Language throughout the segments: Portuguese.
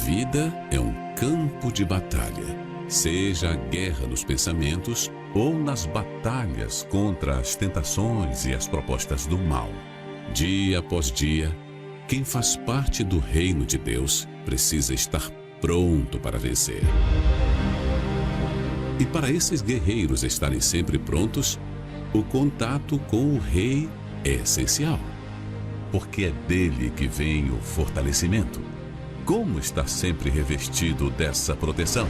vida é um campo de batalha, seja a guerra nos pensamentos ou nas batalhas contra as tentações e as propostas do mal. Dia após dia, quem faz parte do reino de Deus precisa estar pronto para vencer. E para esses guerreiros estarem sempre prontos, o contato com o Rei é essencial, porque é dele que vem o fortalecimento. Como estar sempre revestido dessa proteção?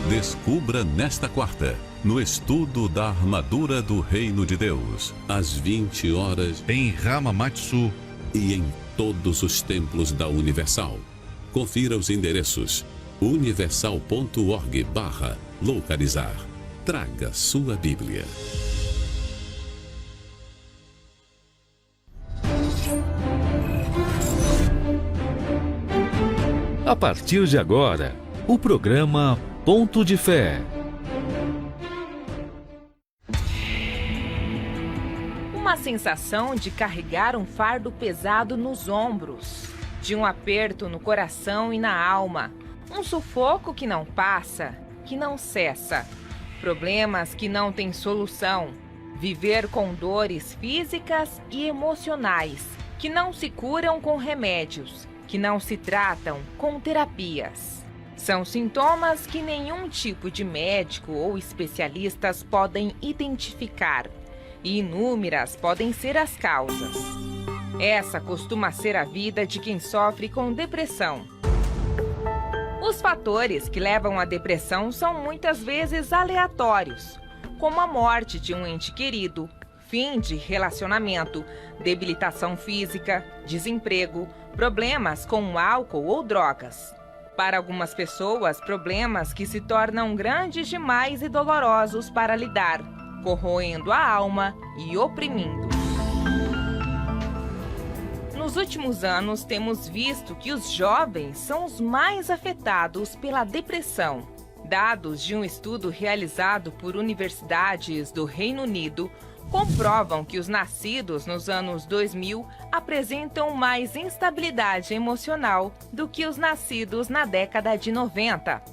Descubra nesta quarta, no estudo da armadura do Reino de Deus, às 20 horas, em Hamamatsu e em todos os templos da Universal. Confira os endereços: universal.org/localizar. Traga sua Bíblia. A partir de agora, o programa Ponto de Fé. Uma sensação de carregar um fardo pesado nos ombros, de um aperto no coração e na alma, um sufoco que não passa, que não cessa, problemas que não têm solução, viver com dores físicas e emocionais, que não se curam com remédios, que não se tratam com terapias. São sintomas que nenhum tipo de médico ou especialistas podem identificar, e inúmeras podem ser as causas. Essa costuma ser a vida de quem sofre com depressão. Os fatores que levam à depressão são muitas vezes aleatórios, como a morte de um ente querido, fim de relacionamento, debilitação física, desemprego, problemas com álcool ou drogas. Para algumas pessoas, problemas que se tornam grandes demais e dolorosos para lidar, corroendo a alma e oprimindo. Nos últimos anos, temos visto que os jovens são os mais afetados pela depressão. Dados de um estudo realizado por universidades do Reino Unido comprovam que os nascidos nos anos 2000 apresentam mais instabilidade emocional do que os nascidos na década de 90.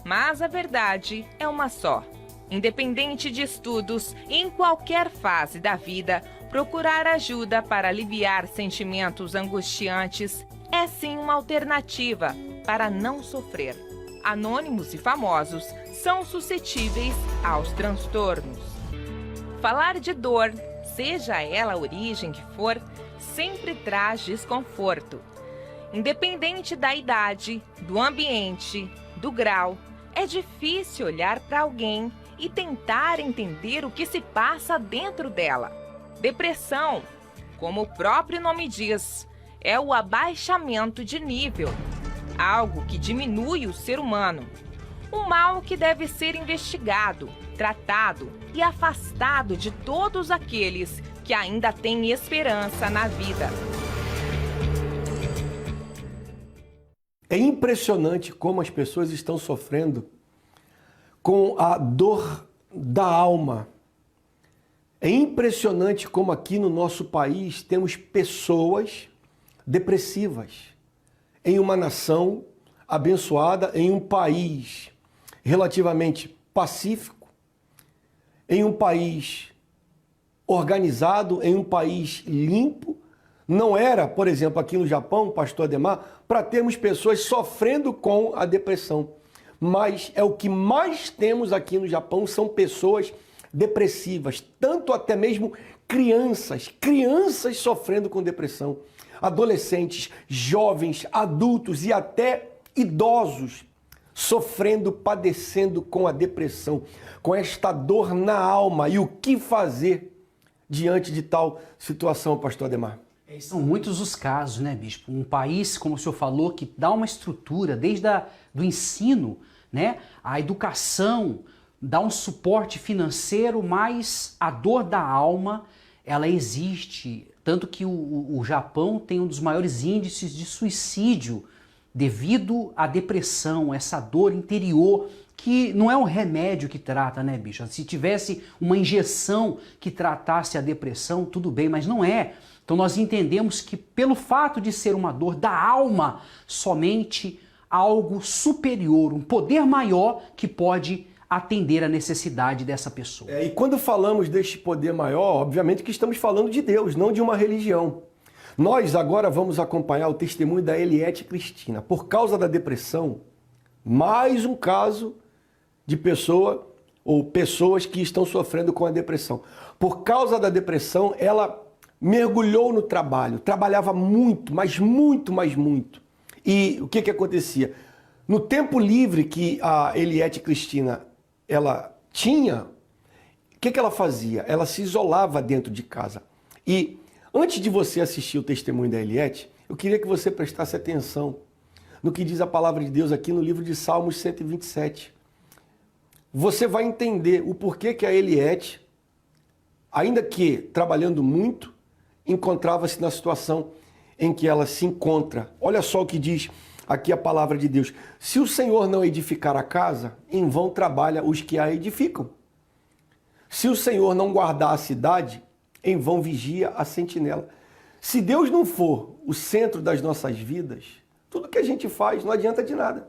Mas a verdade é uma só. Independente de estudos, em qualquer fase da vida, procurar ajuda para aliviar sentimentos angustiantes é sim uma alternativa para não sofrer. Anônimos e famosos são suscetíveis aos transtornos. Falar de dor, seja ela a origem que for, sempre traz desconforto. Independente da idade, do ambiente, do grau, é difícil olhar para alguém e tentar entender o que se passa dentro dela. Depressão, como o próprio nome diz, é o abaixamento de nível, algo que diminui o ser humano. Um mal que deve ser investigado, tratado e afastado de todos aqueles que ainda têm esperança na vida. É impressionante como as pessoas estão sofrendo com a dor da alma. É impressionante como aqui no nosso país temos pessoas depressivas em uma nação abençoada, em um país relativamente pacífico, em um país organizado, em um país limpo. Não era, por exemplo, aqui no Japão, pastor Ademar, para termos pessoas sofrendo com a depressão. Mas é o que mais temos aqui no Japão, são pessoas depressivas, tanto até mesmo crianças sofrendo com depressão, adolescentes, jovens, adultos e até idosos sofrendo, padecendo com a depressão, com esta dor na alma. E o que fazer diante de tal situação, pastor Ademar? São muitos os casos, né, bispo? Um país, como o senhor falou, que dá uma estrutura desde do ensino, né, a educação, dá um suporte financeiro, mas a dor da alma, ela existe. Tanto que o Japão tem um dos maiores índices de suicídio devido à depressão, essa dor interior, que não é um remédio que trata, né, bicho? Se tivesse uma injeção que tratasse a depressão, tudo bem, mas não é. Então nós entendemos que pelo fato de ser uma dor da alma, somente algo superior, um poder maior que pode atender a necessidade dessa pessoa. E quando falamos deste poder maior, obviamente que estamos falando de Deus, não de uma religião. Nós agora vamos acompanhar o testemunho da Eliette Cristina. Por causa da depressão, mais um caso de pessoa ou pessoas que estão sofrendo com a depressão. Por causa da depressão, ela mergulhou no trabalho, trabalhava muito, mas muito, mas muito. E o que acontecia? No tempo livre que a Eliette Cristina ela tinha, o que ela fazia? Ela se isolava dentro de casa. E antes de você assistir o testemunho da Eliette, eu queria que você prestasse atenção no que diz a palavra de Deus aqui no livro de Salmos 127. Você vai entender o porquê que a Eliette, ainda que trabalhando muito, encontrava-se na situação em que ela se encontra. Olha só o que diz aqui a palavra de Deus. Se o Senhor não edificar a casa, em vão trabalha os que a edificam. Se o Senhor não guardar a cidade, em vão vigia a sentinela. Se Deus não for o centro das nossas vidas, tudo que a gente faz não adianta de nada.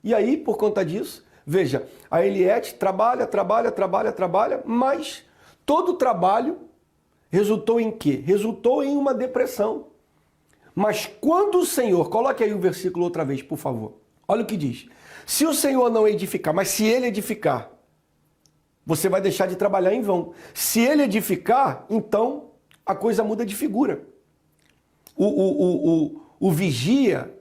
E aí, por conta disso, veja, a Eliette trabalha, mas todo o trabalho resultou em quê? Resultou em uma depressão. Mas quando o Senhor, coloque aí o versículo outra vez, por favor. Olha o que diz. Se o Senhor não edificar, mas se Ele edificar, você vai deixar de trabalhar em vão. Se Ele edificar, então a coisa muda de figura. O vigia,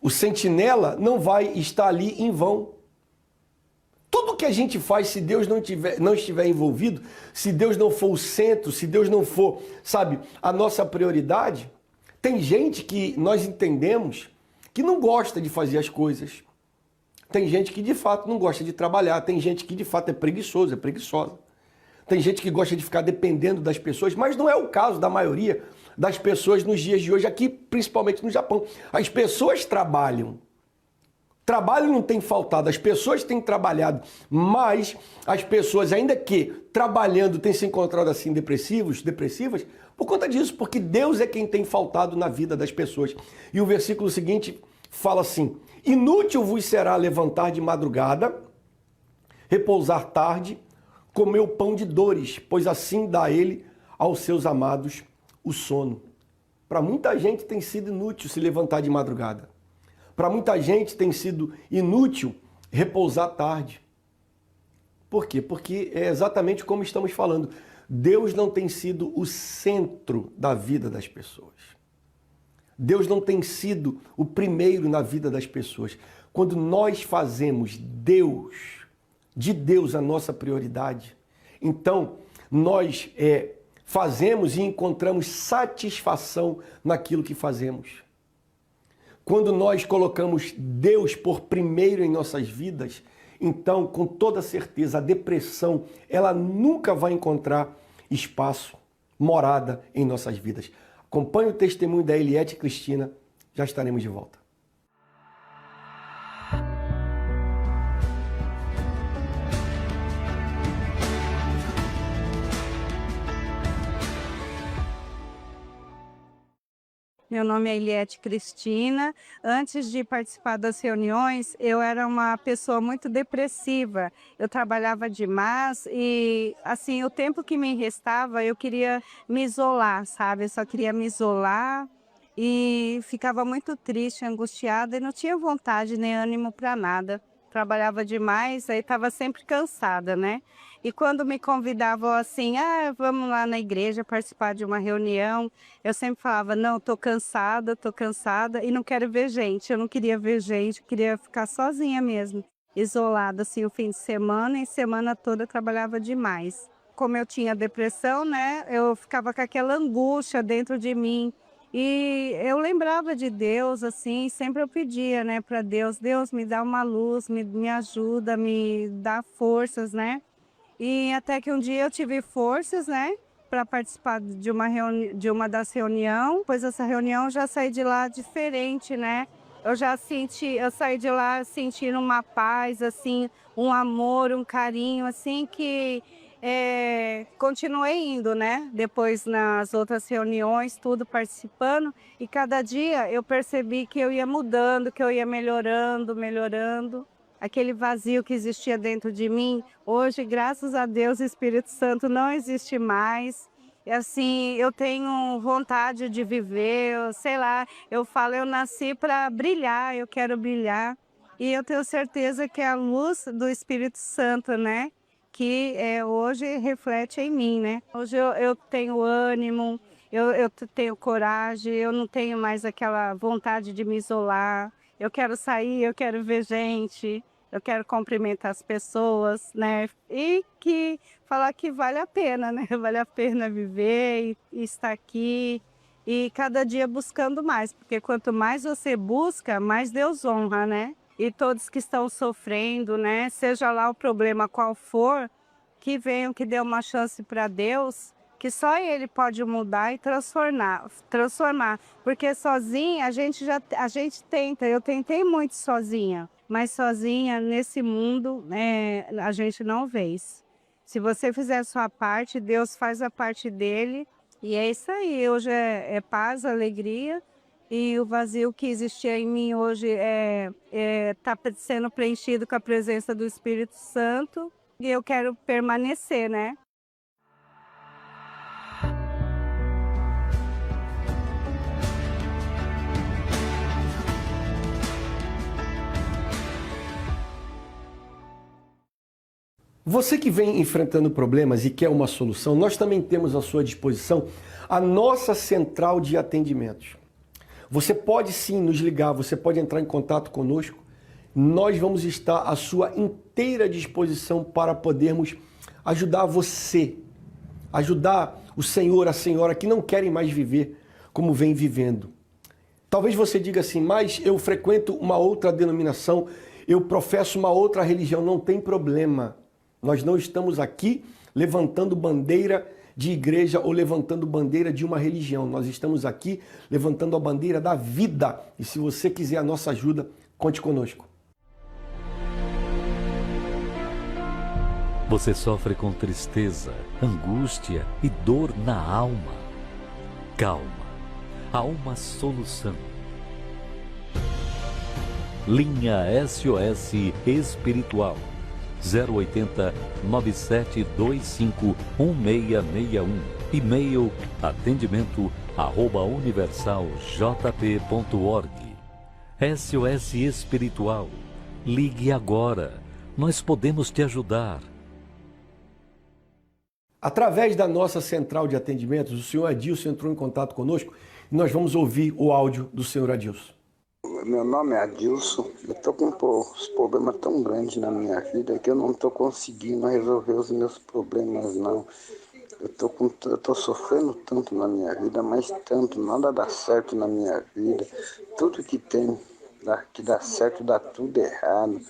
o sentinela, não vai estar ali em vão. Tudo que a gente faz, se Deus não estiver envolvido, se Deus não for o centro, se Deus não for, sabe, a nossa prioridade, tem gente que nós entendemos que não gosta de fazer as coisas. Tem gente que de fato não gosta de trabalhar, tem gente que de fato é preguiçoso, é preguiçosa. Tem gente que gosta de ficar dependendo das pessoas, mas não é o caso da maioria das pessoas nos dias de hoje, aqui principalmente no Japão. As pessoas trabalham. Trabalho não tem faltado, as pessoas têm trabalhado, mas as pessoas, ainda que trabalhando, têm se encontrado assim depressivas, por conta disso, porque Deus é quem tem faltado na vida das pessoas. E o versículo seguinte fala assim: inútil vos será levantar de madrugada, repousar tarde, comer o pão de dores, pois assim dá ele aos seus amados o sono. Para muita gente tem sido inútil se levantar de madrugada. Para muita gente tem sido inútil repousar tarde. Por quê? Porque é exatamente como estamos falando. Deus não tem sido o centro da vida das pessoas. Deus não tem sido o primeiro na vida das pessoas. Quando nós fazemos de Deus a nossa prioridade, então nós fazemos e encontramos satisfação naquilo que fazemos. Quando nós colocamos Deus por primeiro em nossas vidas, então, com toda certeza, a depressão, ela nunca vai encontrar espaço, morada em nossas vidas. Acompanhe o testemunho da Eliette Cristina, já estaremos de volta. Meu nome é Eliette Cristina. Antes de participar das reuniões, eu era uma pessoa muito depressiva. Eu trabalhava demais e, assim, o tempo que me restava, eu queria me isolar, sabe? Eu só queria me isolar e ficava muito triste, angustiada e não tinha vontade nem ânimo para nada. Trabalhava demais, aí estava sempre cansada, né? E quando me convidavam assim, vamos lá na igreja participar de uma reunião, eu sempre falava, não, estou cansada e não quero ver gente. Eu não queria ver gente, eu queria ficar sozinha mesmo, isolada assim o fim de semana, e semana toda eu trabalhava demais. Como eu tinha depressão, né, eu ficava com aquela angústia dentro de mim. E eu lembrava de Deus, assim, sempre eu pedia, né, para Deus, Deus me dá uma luz, me ajuda, me dá forças, né? E até que um dia eu tive forças, né, para participar de uma das reuniões. Depois dessa reunião eu já saí de lá diferente, né? eu saí de lá sentindo uma paz, assim, um amor, um carinho, assim, que continuei indo, né? Depois nas outras reuniões, tudo participando, e cada dia eu percebi que eu ia mudando, que eu ia melhorando. Aquele vazio que existia dentro de mim, hoje, graças a Deus, o Espírito Santo não existe mais. E assim, eu tenho vontade de viver, sei lá, eu falo, eu nasci para brilhar, eu quero brilhar. E eu tenho certeza que é a luz do Espírito Santo, né? Que hoje reflete em mim, né? Hoje eu tenho ânimo, eu tenho coragem, eu não tenho mais aquela vontade de me isolar. Eu quero sair, eu quero ver gente, eu quero cumprimentar as pessoas, né? E falar que vale a pena, né? Vale a pena viver e estar aqui e cada dia buscando mais, porque quanto mais você busca, mais Deus honra, né? E todos que estão sofrendo, né? Seja lá o problema qual for, que venham, que dê uma chance para Deus, que só Ele pode mudar e transformar. Porque sozinha a gente tenta, eu tentei muito sozinha, mas sozinha nesse mundo a gente não vence. Se você fizer a sua parte, Deus faz a parte dele, e é isso aí. Hoje é paz, alegria, e o vazio que existia em mim hoje está sendo preenchido com a presença do Espírito Santo, e eu quero permanecer, né? Você que vem enfrentando problemas e quer uma solução, nós também temos à sua disposição a nossa central de atendimentos. Você pode sim nos ligar, você pode entrar em contato conosco. Nós vamos estar à sua inteira disposição para podermos ajudar você, ajudar o senhor, a senhora que não querem mais viver como vem vivendo. Talvez você diga assim, mas eu frequento uma outra denominação, eu professo uma outra religião, não tem problema. Nós não estamos aqui levantando bandeira de igreja ou levantando bandeira de uma religião. Nós estamos aqui levantando a bandeira da vida. E se você quiser a nossa ajuda, conte conosco. Você sofre com tristeza, angústia e dor na alma. Calma, há uma solução. Linha SOS Espiritual. 080 9725 1661. E-mail atendimento@universaljp.org. SOS Espiritual. Ligue agora. Nós podemos te ajudar. Através da nossa central de atendimentos, o senhor Adilson entrou em contato conosco e nós vamos ouvir o áudio do senhor Adilson. Meu nome é Adilson, eu estou com uns problemas tão grandes na minha vida que eu não estou conseguindo resolver os meus problemas, não. Eu estou sofrendo tanto na minha vida, mas tanto, nada dá certo na minha vida. Tudo que tem, que dá certo, dá tudo errado,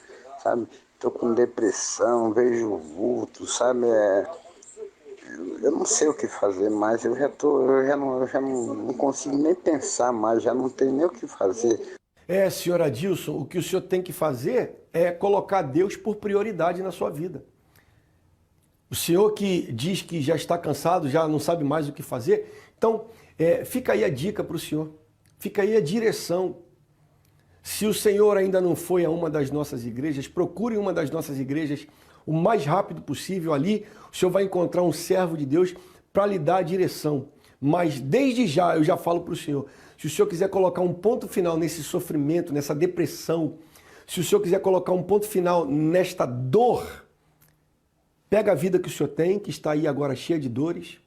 sabe? Estou com depressão, vejo vulto, sabe? Eu não sei o que fazer mais, eu já não consigo nem pensar mais, já não tenho nem o que fazer. Senhor Adilson, o que o senhor tem que fazer é colocar Deus por prioridade na sua vida. O senhor que diz que já está cansado, já não sabe mais o que fazer, então fica aí a dica para o senhor, fica aí a direção. Se o senhor ainda não foi a uma das nossas igrejas, procure uma das nossas igrejas o mais rápido possível. Ali o senhor vai encontrar um servo de Deus para lhe dar a direção. Mas desde já eu já falo para o senhor, se o senhor quiser colocar um ponto final nesse sofrimento, nessa depressão, se o senhor quiser colocar um ponto final nesta dor, pega a vida que o senhor tem, que está aí agora cheia de dores,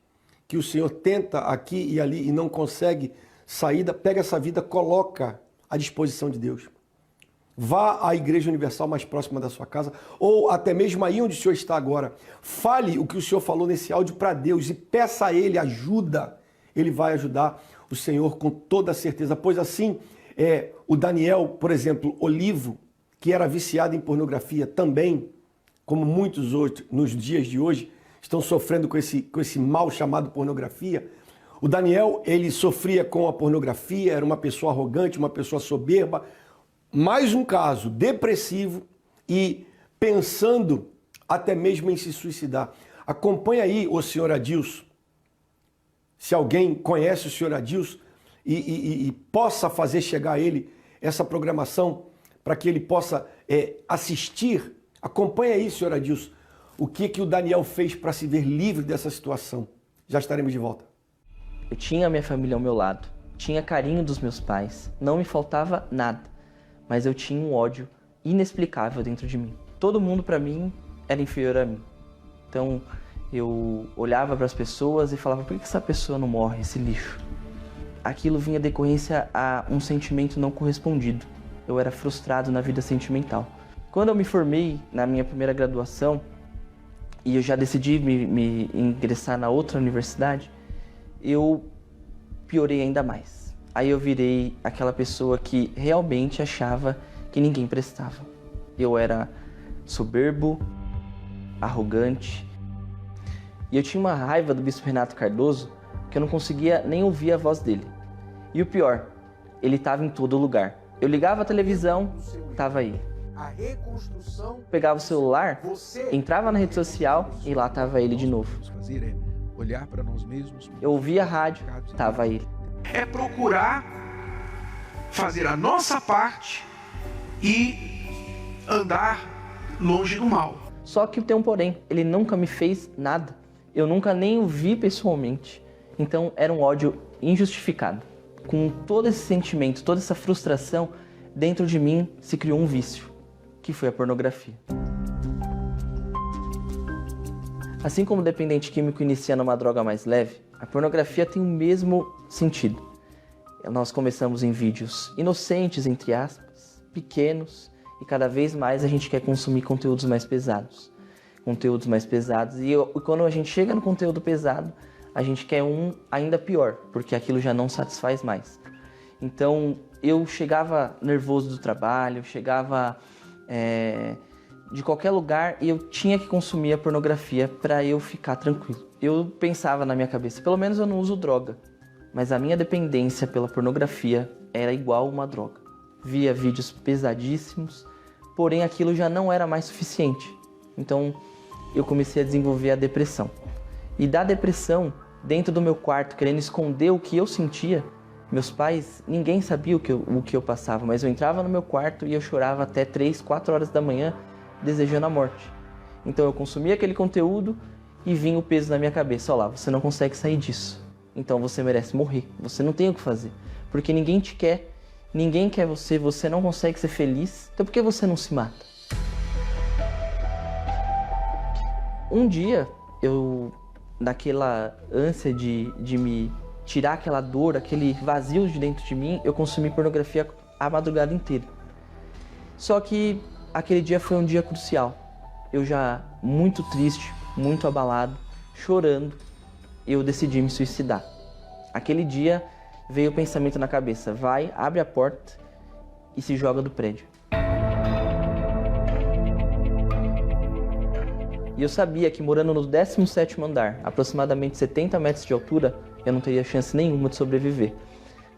que o senhor tenta aqui e ali e não consegue saída, pega essa vida, coloca à disposição de Deus. Vá à Igreja Universal mais próxima da sua casa, ou até mesmo aí onde o senhor está agora. Fale o que o senhor falou nesse áudio para Deus e peça a Ele ajuda. Ele vai ajudar o senhor com toda certeza, pois assim, o Daniel, por exemplo, Olivo, que era viciado em pornografia também, como muitos outros nos dias de hoje, estão sofrendo com esse mal chamado pornografia. O Daniel, ele sofria com a pornografia, era uma pessoa arrogante, uma pessoa soberba, mais um caso depressivo e pensando até mesmo em se suicidar. Acompanha aí o senhor Adilson. Se alguém conhece o senhor Adilson e possa fazer chegar a ele essa programação para que ele possa assistir. Acompanha aí, senhor Adilson, o que o Daniel fez para se ver livre dessa situação. Já estaremos de volta. Eu tinha a minha família ao meu lado, tinha carinho dos meus pais, não me faltava nada, mas eu tinha um ódio inexplicável dentro de mim. Todo mundo para mim era inferior a mim. Então eu olhava para as pessoas e falava, por que essa pessoa não morre, esse lixo? Aquilo vinha decorrência a um sentimento não correspondido. Eu era frustrado na vida sentimental. Quando eu me formei na minha primeira graduação e eu já decidi me ingressar na outra universidade, eu piorei ainda mais. Aí eu virei aquela pessoa que realmente achava que ninguém prestava. Eu era soberbo, arrogante, e eu tinha uma raiva do bispo Renato Cardoso que eu não conseguia nem ouvir a voz dele. E o pior, ele estava em todo lugar. Eu ligava a televisão, estava aí. Pegava o celular, entrava na rede social e lá estava ele de novo. Olhar para nós mesmos. Eu ouvia a rádio, estava ele. É procurar fazer a nossa parte e andar longe do mal. Só que tem um porém, ele nunca me fez nada. Eu nunca nem o vi pessoalmente. Então era um ódio injustificado. Com todo esse sentimento, toda essa frustração, dentro de mim se criou um vício, que foi a pornografia. Assim como o dependente químico inicia numa droga mais leve, a pornografia tem o mesmo sentido. Nós começamos em vídeos inocentes, entre aspas, pequenos, e cada vez mais a gente quer consumir conteúdos mais pesados. E quando a gente chega no conteúdo pesado, a gente quer um ainda pior, porque aquilo já não satisfaz mais. Então eu chegava nervoso do trabalho, chegava de qualquer lugar e eu tinha que consumir a pornografia para eu ficar tranquilo. Eu pensava na minha cabeça, pelo menos eu não uso droga, mas a minha dependência pela pornografia era igual uma droga. Via vídeos pesadíssimos, porém aquilo já não era mais suficiente. Então eu comecei a desenvolver a depressão. E da depressão, dentro do meu quarto, querendo esconder o que eu sentia, meus pais, ninguém sabia o que eu passava, mas eu entrava no meu quarto e eu chorava até 3, 4 horas da manhã, desejando a morte. Então eu consumia aquele conteúdo e vinha o peso na minha cabeça. Olha lá, você não consegue sair disso. Então você merece morrer. Você não tem o que fazer. Porque ninguém te quer, ninguém quer você, você não consegue ser feliz. Então por que você não se mata? Um dia, eu, naquela ânsia de me tirar aquela dor, aquele vazio de dentro de mim, eu consumi pornografia a madrugada inteira. Só que aquele dia foi um dia crucial. Eu já muito triste, muito abalado, chorando, eu decidi me suicidar. Aquele dia veio o pensamento na cabeça, vai, abre a porta e se joga do prédio. E eu sabia que morando no 17º andar, aproximadamente 70 metros de altura, eu não teria chance nenhuma de sobreviver.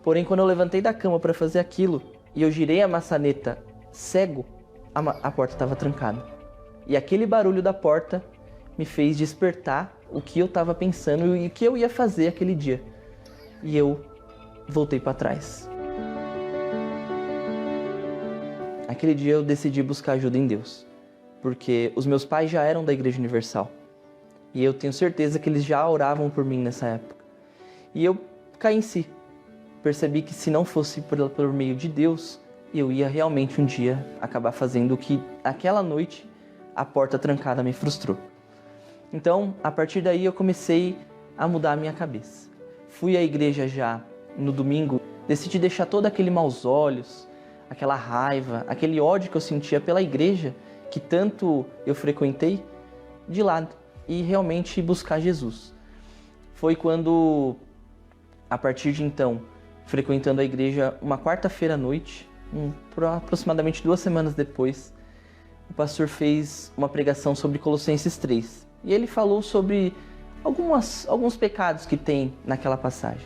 Porém, quando eu levantei da cama para fazer aquilo e eu girei a maçaneta cego, a porta estava trancada. E aquele barulho da porta me fez despertar o que eu estava pensando e o que eu ia fazer aquele dia. E eu voltei para trás. Aquele dia eu decidi buscar ajuda em Deus, porque os meus pais já eram da Igreja Universal. E eu tenho certeza que eles já oravam por mim nessa época. E eu caí em si. Percebi que se não fosse por meio de Deus, eu ia realmente um dia acabar fazendo o que aquela noite a porta trancada me frustrou. Então, a partir daí eu comecei a mudar a minha cabeça. Fui à igreja já no domingo, decidi deixar todo aquele maus olhos, aquela raiva, aquele ódio que eu sentia pela igreja, que tanto eu frequentei, de lado e realmente buscar Jesus. Foi quando, a partir de então, frequentando a igreja uma quarta-feira à noite, aproximadamente 2 semanas depois, o pastor fez uma pregação sobre Colossenses 3. E ele falou sobre alguns pecados que tem naquela passagem.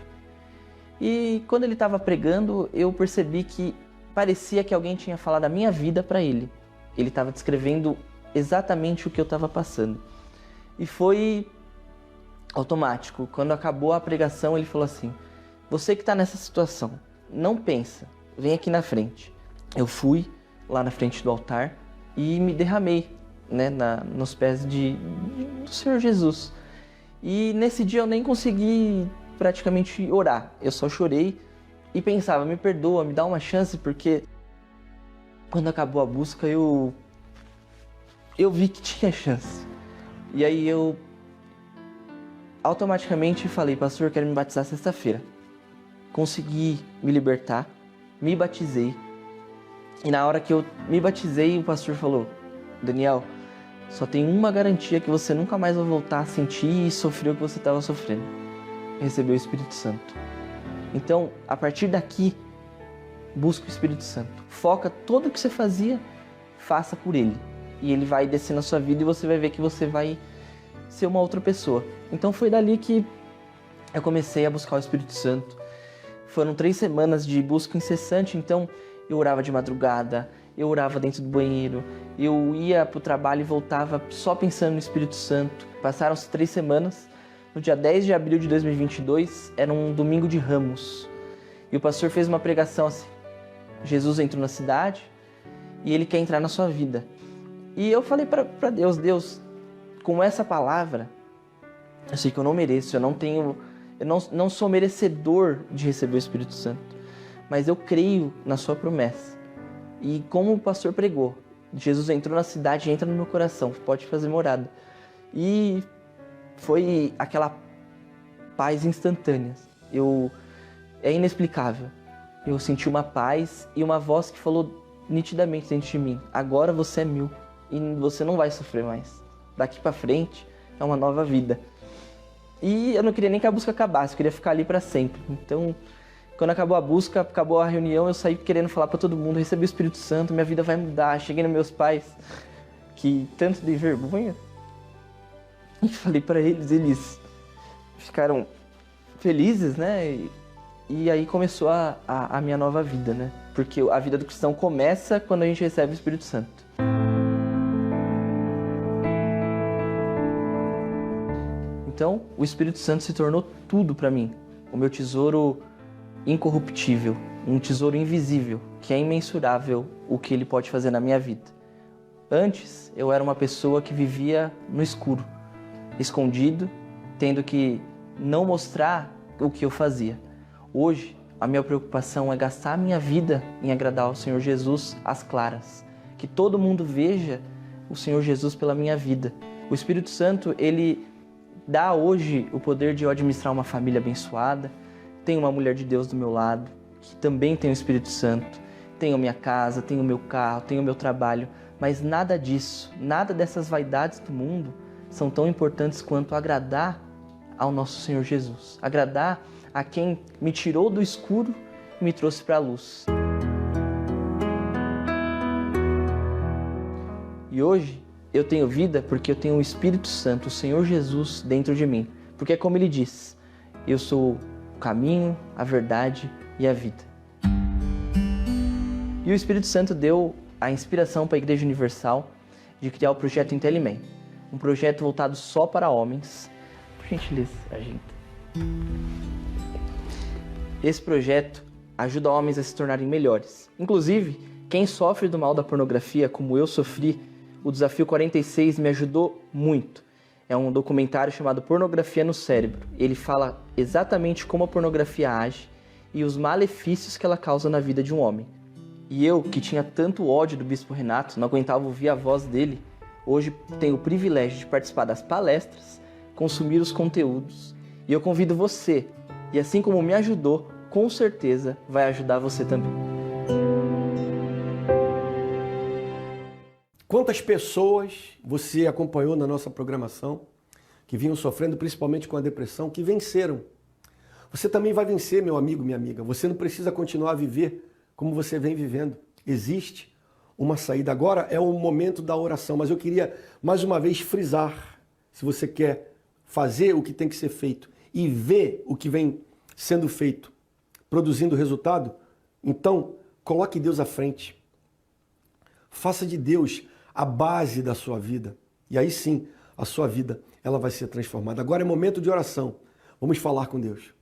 E quando ele estava pregando, eu percebi que parecia que alguém tinha falado a minha vida para ele. Ele estava descrevendo exatamente o que eu estava passando. E foi automático. Quando acabou a pregação, ele falou assim: você que está nessa situação, não pensa, vem aqui na frente. Eu fui lá na frente do altar e me derramei, né, nos pés do Senhor Jesus. E nesse dia eu nem consegui praticamente orar. Eu só chorei e pensava: me perdoa, me dá uma chance, porque quando acabou a busca eu vi que tinha chance. E aí eu automaticamente falei: pastor, eu quero me batizar sexta-feira. Consegui me libertar, me batizei. E na hora que eu me batizei, o pastor falou: Daniel, só tem uma garantia que você nunca mais vai voltar a sentir e sofrer o que você estava sofrendo. Receber o Espírito Santo. Então, a partir daqui, busca o Espírito Santo. Foca tudo o que você fazia, faça por Ele. E Ele vai descer na sua vida e você vai ver que você vai ser uma outra pessoa. Então foi dali que eu comecei a buscar o Espírito Santo. Foram 3 semanas de busca incessante, então eu orava de madrugada, eu orava dentro do banheiro, eu ia para o trabalho e voltava só pensando no Espírito Santo. Passaram-se 3 semanas, no dia 10 de abril de 2022, era um domingo de Ramos. E o pastor fez uma pregação assim: Jesus entrou na cidade e Ele quer entrar na sua vida. E eu falei para Deus: Deus, com essa palavra, eu sei que eu não mereço, eu não sou merecedor de receber o Espírito Santo, mas eu creio na sua promessa. E como o pastor pregou, Jesus entrou na cidade, entra no meu coração, pode fazer morada. E foi aquela paz instantânea. É inexplicável. Eu senti uma paz e uma voz que falou nitidamente dentro de mim: agora você é meu e você não vai sofrer mais. Daqui pra frente é uma nova vida. E eu não queria nem que a busca acabasse, eu queria ficar ali para sempre. Então, quando acabou a busca, acabou a reunião, eu saí querendo falar para todo mundo: recebi o Espírito Santo, minha vida vai mudar. Cheguei nos meus pais, que tanto dei vergonha, e falei para eles ficaram felizes, né? E aí começou a minha nova vida, né? Porque a vida do cristão começa quando a gente recebe o Espírito Santo. Então, o Espírito Santo se tornou tudo para mim. O meu tesouro incorruptível, um tesouro invisível, que é imensurável o que ele pode fazer na minha vida. Antes, eu era uma pessoa que vivia no escuro, escondido, tendo que não mostrar o que eu fazia. Hoje, a minha preocupação é gastar a minha vida em agradar ao Senhor Jesus às claras. Que todo mundo veja o Senhor Jesus pela minha vida. O Espírito Santo, ele dá hoje o poder de eu administrar uma família abençoada. Tenho uma mulher de Deus do meu lado, que também tem o Espírito Santo. Tenho minha casa, tenho meu carro, tenho meu trabalho. Mas nada disso, nada dessas vaidades do mundo são tão importantes quanto agradar ao nosso Senhor Jesus. Agradar a quem me tirou do escuro e me trouxe para a luz. E hoje eu tenho vida porque eu tenho o Espírito Santo, o Senhor Jesus, dentro de mim. Porque é como Ele diz: eu sou o caminho, a verdade e a vida. E o Espírito Santo deu a inspiração para a Igreja Universal de criar o projeto Intelimen, um projeto voltado só para homens. Por gentileza, agenda. Esse projeto ajuda homens a se tornarem melhores. Inclusive, quem sofre do mal da pornografia, como eu sofri, o Desafio 46 me ajudou muito. É um documentário chamado Pornografia no Cérebro. Ele fala exatamente como a pornografia age e os malefícios que ela causa na vida de um homem. E eu, que tinha tanto ódio do Bispo Renato, não aguentava ouvir a voz dele, hoje tenho o privilégio de participar das palestras, consumir os conteúdos. E eu convido você, e assim como me ajudou, com certeza vai ajudar você também. Quantas pessoas você acompanhou na nossa programação que vinham sofrendo principalmente com a depressão, que venceram? Você também vai vencer, meu amigo, minha amiga. Você não precisa continuar a viver como você vem vivendo. Existe uma saída. Agora é o momento da oração, mas eu queria mais uma vez frisar: se você quer fazer o que tem que ser feito e ver o que vem sendo feito produzindo resultado, então Coloque Deus à frente. Faça de Deus a base da sua vida. E aí sim, a sua vida ela vai ser transformada. Agora é momento de oração. Vamos falar com Deus.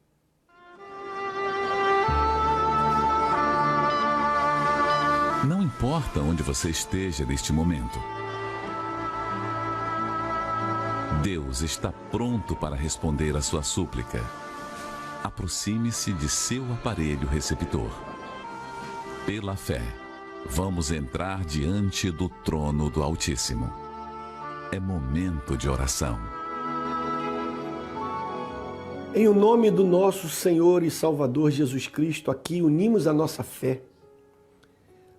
Não importa onde você esteja neste momento. Deus está pronto para responder a sua súplica. Aproxime-se de seu aparelho receptor. Pela fé, vamos entrar diante do trono do Altíssimo. É momento de oração. Em o nome do nosso Senhor e Salvador Jesus Cristo, aqui unimos a nossa fé.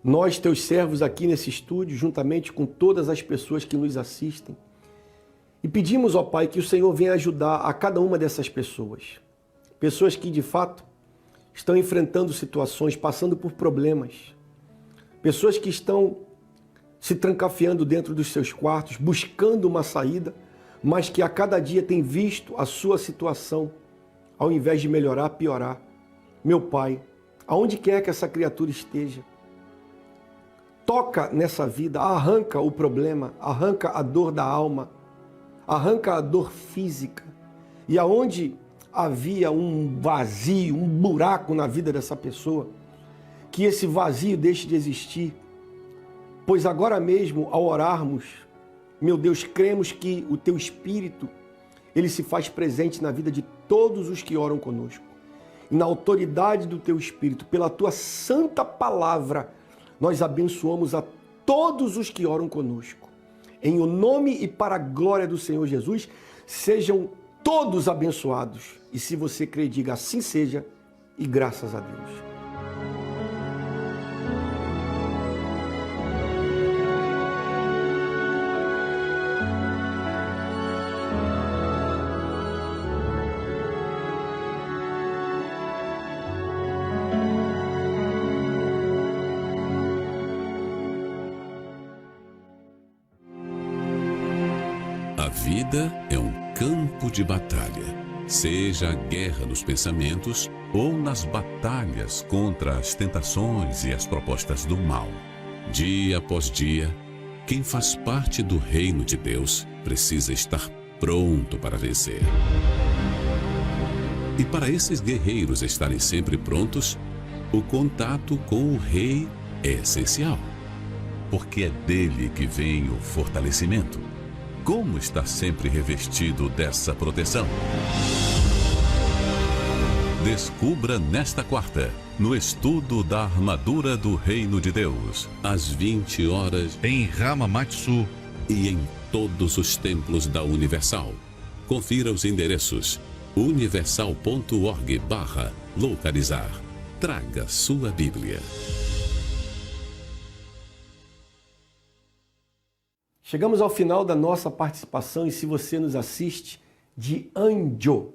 Nós, teus servos aqui nesse estúdio, juntamente com todas as pessoas que nos assistem, e pedimos, ó Pai, que o Senhor venha ajudar a cada uma dessas pessoas. Pessoas que, de fato, estão enfrentando situações, passando por problemas. Pessoas que estão se trancafiando dentro dos seus quartos, buscando uma saída, mas que a cada dia têm visto a sua situação, ao invés de melhorar, piorar. Meu Pai, aonde quer que essa criatura esteja, toca nessa vida, arranca o problema, arranca a dor da alma, arranca a dor física. E aonde havia um vazio, um buraco na vida dessa pessoa, que esse vazio deixe de existir. Pois agora mesmo, ao orarmos, meu Deus, cremos que o Teu Espírito, Ele se faz presente na vida de todos os que oram conosco. E na autoridade do Teu Espírito, pela Tua santa palavra, nós abençoamos a todos os que oram conosco. Em o nome e para a glória do Senhor Jesus, sejam todos abençoados. E se você crê, diga assim seja e graças a Deus. A vida é um campo de batalha. Seja a guerra nos pensamentos ou nas batalhas contra as tentações e as propostas do mal. Dia após dia, quem faz parte do reino de Deus precisa estar pronto para vencer. E para esses guerreiros estarem sempre prontos, o contato com o Rei é essencial, porque é dele que vem o fortalecimento. Como estar sempre revestido dessa proteção? Descubra nesta quarta, no estudo da armadura do Reino de Deus, às 20 horas, em Hamamatsu e em todos os templos da Universal. Confira os endereços universal.org/localizar. Traga sua Bíblia. Chegamos ao final da nossa participação e se você nos assiste de Anjo,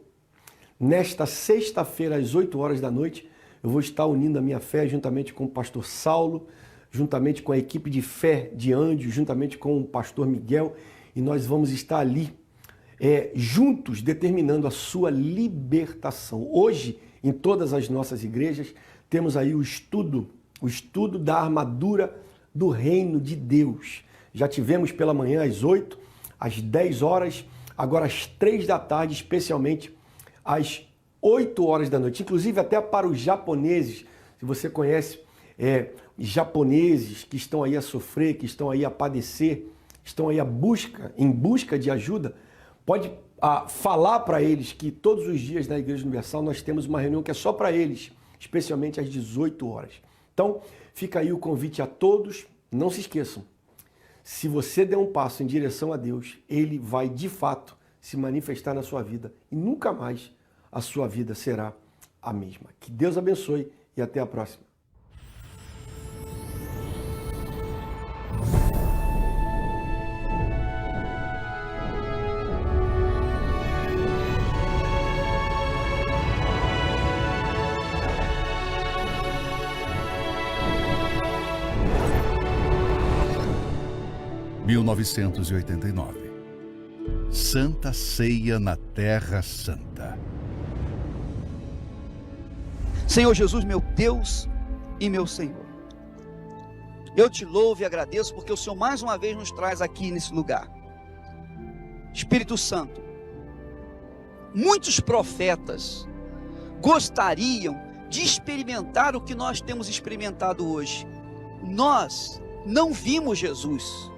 nesta sexta-feira às 8 horas da noite, eu vou estar unindo a minha fé juntamente com o pastor Saulo, juntamente com a equipe de fé de Anjo, juntamente com o pastor Miguel, e nós vamos estar ali juntos determinando a sua libertação. Hoje, em todas as nossas igrejas, temos aí o estudo da armadura do Reino de Deus. Já tivemos pela manhã às 8, às 10 horas, agora às 3 da tarde, especialmente às 8 horas da noite. Inclusive até para os japoneses, se você conhece japoneses que estão aí a sofrer, que estão aí a padecer, estão aí em busca de ajuda, pode falar para eles que todos os dias na Igreja Universal nós temos uma reunião que é só para eles, especialmente às 18 horas. Então, fica aí o convite a todos, não se esqueçam. Se você der um passo em direção a Deus, Ele vai de fato se manifestar na sua vida e nunca mais a sua vida será a mesma. Que Deus abençoe e até a próxima. em 1989. Santa Ceia na Terra Santa. Senhor Jesus, meu Deus e meu Senhor, Eu te louvo e agradeço porque o Senhor mais uma vez nos traz aqui nesse lugar. Espírito Santo, muitos profetas gostariam de experimentar o que nós temos experimentado hoje. Nós não vimos Jesus.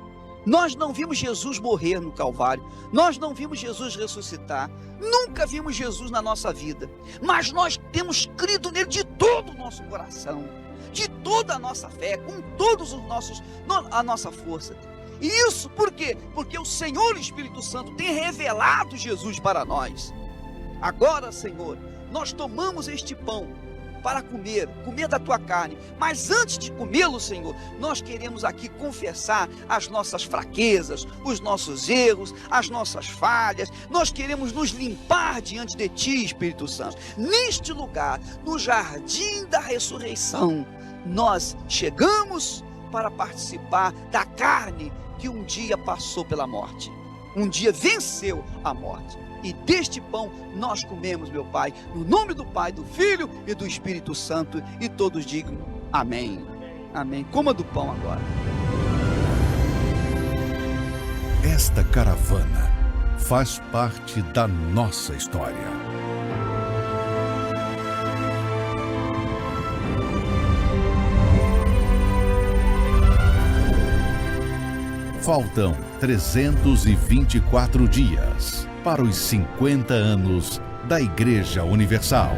Nós não vimos Jesus morrer no Calvário. Nós não vimos Jesus ressuscitar. Nunca vimos Jesus na nossa vida. Mas nós temos crido nele de todo o nosso coração, de toda a nossa fé, com todos a nossa força. E isso por quê? Porque o Senhor Espírito Santo tem revelado Jesus para nós. Agora, Senhor, nós tomamos este pão para comer da tua carne. Mas antes de comê-lo, Senhor, nós queremos aqui confessar as nossas fraquezas, os nossos erros, as nossas falhas. Nós queremos nos limpar diante de ti, Espírito Santo. Neste lugar, no jardim da ressurreição, nós chegamos para participar da carne que um dia passou pela morte. Um dia venceu a morte. E deste pão nós comemos, meu Pai, no nome do Pai, do Filho e do Espírito Santo. E todos digam amém. Amém. Coma do pão agora. Esta caravana faz parte da nossa história. Faltam 324 dias para os 50 anos da Igreja Universal.